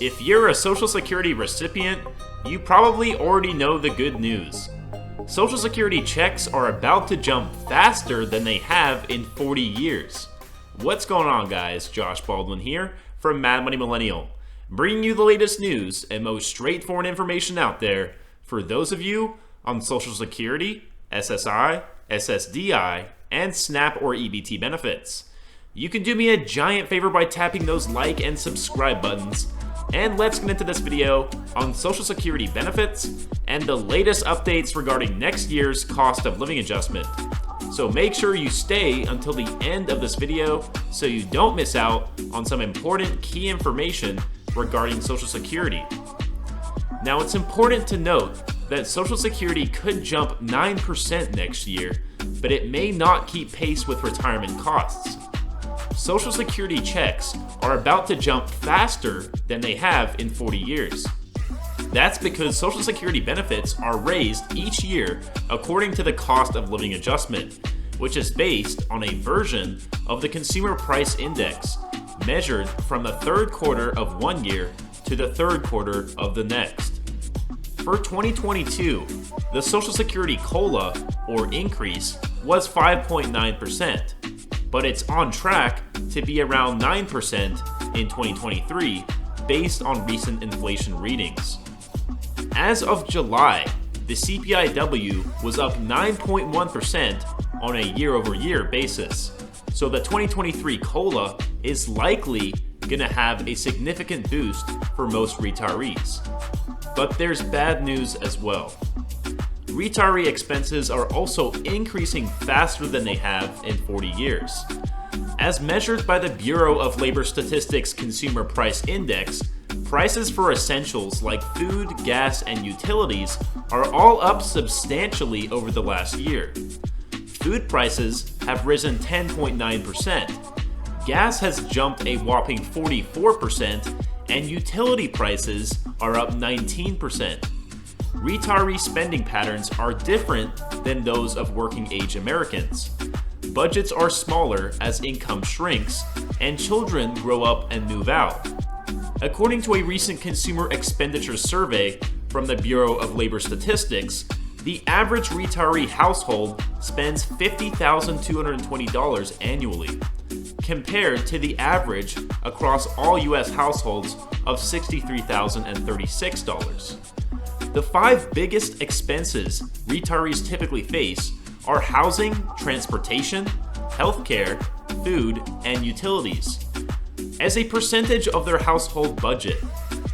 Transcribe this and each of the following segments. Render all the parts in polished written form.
If you're a Social Security recipient, you probably already know the good news. Social Security checks are about to jump faster than they have in 40 years. What's going on, guys? Josh Baldwin here from Mad Money Millennial, bringing you the latest news and most straightforward information out there for those of you on Social Security, SSI, ssdi, and SNAP or EBT benefits. You can do me a giant favor by tapping those like and subscribe buttons. And let's get into this video on Social Security benefits and the latest updates regarding next year's cost of living adjustment. So make sure you stay until the end of this video so you don't miss out on some important key information regarding Social Security. Now, it's important to note that Social Security could jump 9% next year, but it may not keep pace with retirement costs. Social Security checks are about to jump faster than they have in 40 years. That's because Social Security benefits are raised each year according to the cost of living adjustment, which is based on a version of the Consumer Price Index measured from the third quarter of one year to the third quarter of the next. For 2022, the Social Security COLA, or increase, was 5.9%. But it's on track to be around 9% in 2023 based on recent inflation readings. As of July, the CPIW was up 9.1% on a year-over-year basis, so the 2023 COLA is likely going to have a significant boost for most retirees. But there's bad news as well. Retiree expenses are also increasing faster than they have in 40 years. As measured by the Bureau of Labor Statistics Consumer Price Index, prices for essentials like food, gas, and utilities are all up substantially over the last year. Food prices have risen 10.9%, gas has jumped a whopping 44%, and utility prices are up 19%. Retiree spending patterns are different than those of working-age Americans. Budgets are smaller as income shrinks, and children grow up and move out. According to a recent consumer expenditure survey from the Bureau of Labor Statistics, the average retiree household spends $50,220 annually, compared to the average across all U.S. households of $63,036. The five biggest expenses retirees typically face are housing, transportation, healthcare, food, and utilities. As a percentage of their household budget,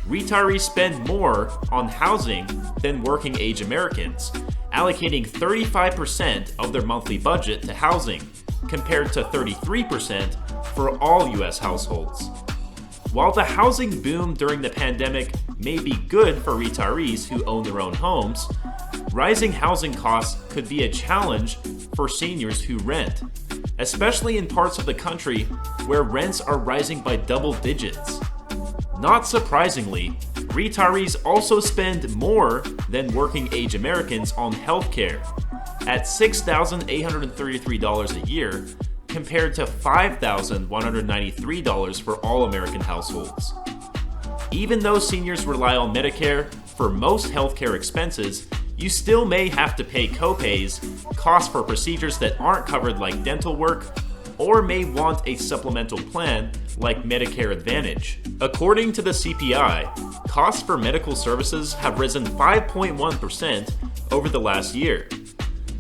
retirees spend more on housing than working-age Americans, allocating 35% of their monthly budget to housing, compared to 33% for all U.S. households. While the housing boom during the pandemic may be good for retirees who own their own homes, rising housing costs could be a challenge for seniors who rent, especially in parts of the country where rents are rising by double digits. Not surprisingly, retirees also spend more than working-age Americans on healthcare, at $6,833 a year, compared to $5,193 for all American households. Even though seniors rely on Medicare for most healthcare expenses, you still may have to pay copays, costs for procedures that aren't covered like dental work, or may want a supplemental plan like Medicare Advantage. According to the CPI, costs for medical services have risen 5.1% over the last year.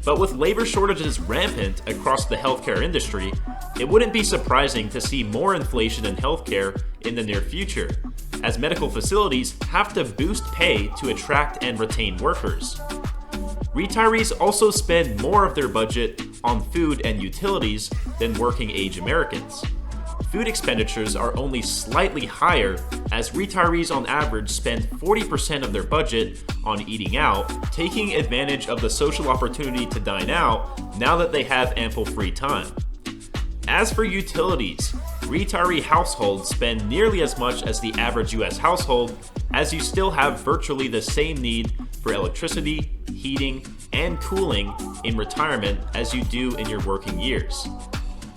But with labor shortages rampant across the healthcare industry, it wouldn't be surprising to see more inflation in healthcare in the near future, as medical facilities have to boost pay to attract and retain workers. Retirees also spend more of their budget on food and utilities than working-age Americans. Food expenditures are only slightly higher, as retirees on average spend 40% of their budget on eating out, taking advantage of the social opportunity to dine out now that they have ample free time. As for utilities, retiree households spend nearly as much as the average US household, as you still have virtually the same need for electricity, heating, and cooling in retirement as you do in your working years.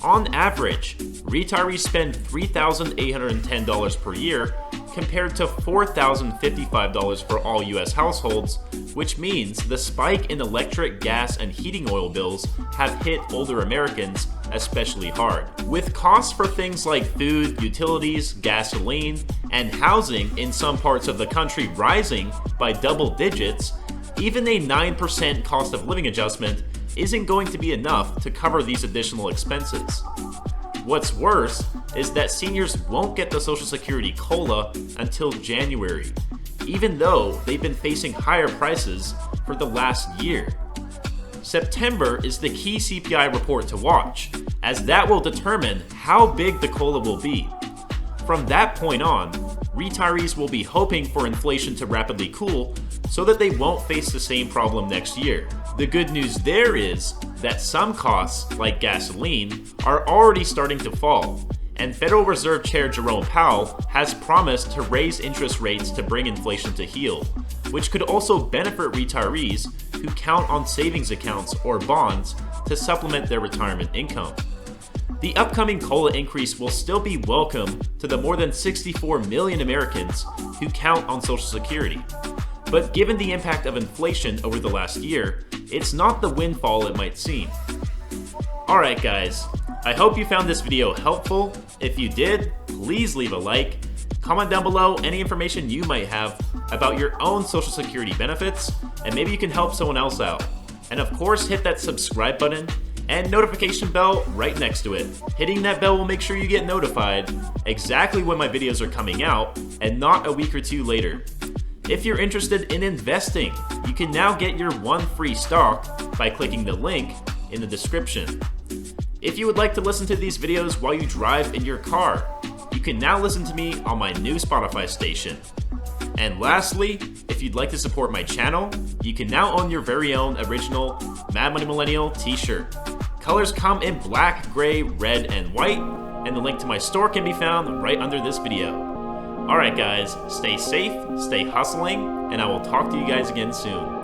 On average, retirees spend $3,810 per year compared to $4,055 for all US households, which means the spike in electric, gas, and heating oil bills have hit older Americans especially hard. With costs for things like food, utilities, gasoline, and housing in some parts of the country rising by double digits, even a 9% cost of living adjustment isn't going to be enough to cover these additional expenses. What's worse is that seniors won't get the Social Security COLA until January, even though they've been facing higher prices for the last year. September is the key CPI report to watch, as that will determine how big the COLA will be. From that point on, retirees will be hoping for inflation to rapidly cool so that they won't face the same problem next year. The good news there is that some costs, like gasoline, are already starting to fall, and Federal Reserve Chair Jerome Powell has promised to raise interest rates to bring inflation to heel, which could also benefit retirees who count on savings accounts or bonds to supplement their retirement income. The upcoming COLA increase will still be welcome to the more than 64 million Americans who count on Social Security. But given the impact of inflation over the last year, it's not the windfall it might seem. Alright guys, I hope you found this video helpful. If you did, please leave a like. Comment down below any information you might have about your own Social Security benefits, and maybe you can help someone else out. And of course, hit that subscribe button and notification bell right next to it. Hitting that bell will make sure you get notified exactly when my videos are coming out and not a week or two later. If you're interested in investing, you can now get your one free stock by clicking the link in the description. If you would like to listen to these videos while you drive in your car, you can now listen to me on my new Spotify station. And lastly, if you'd like to support my channel, you can now own your very own original Mad Money Millennial t-shirt. Colors come in black, gray, red, and white, and the link to my store can be found right under this video. Alright guys, stay safe, stay hustling, and I will talk to you guys again soon.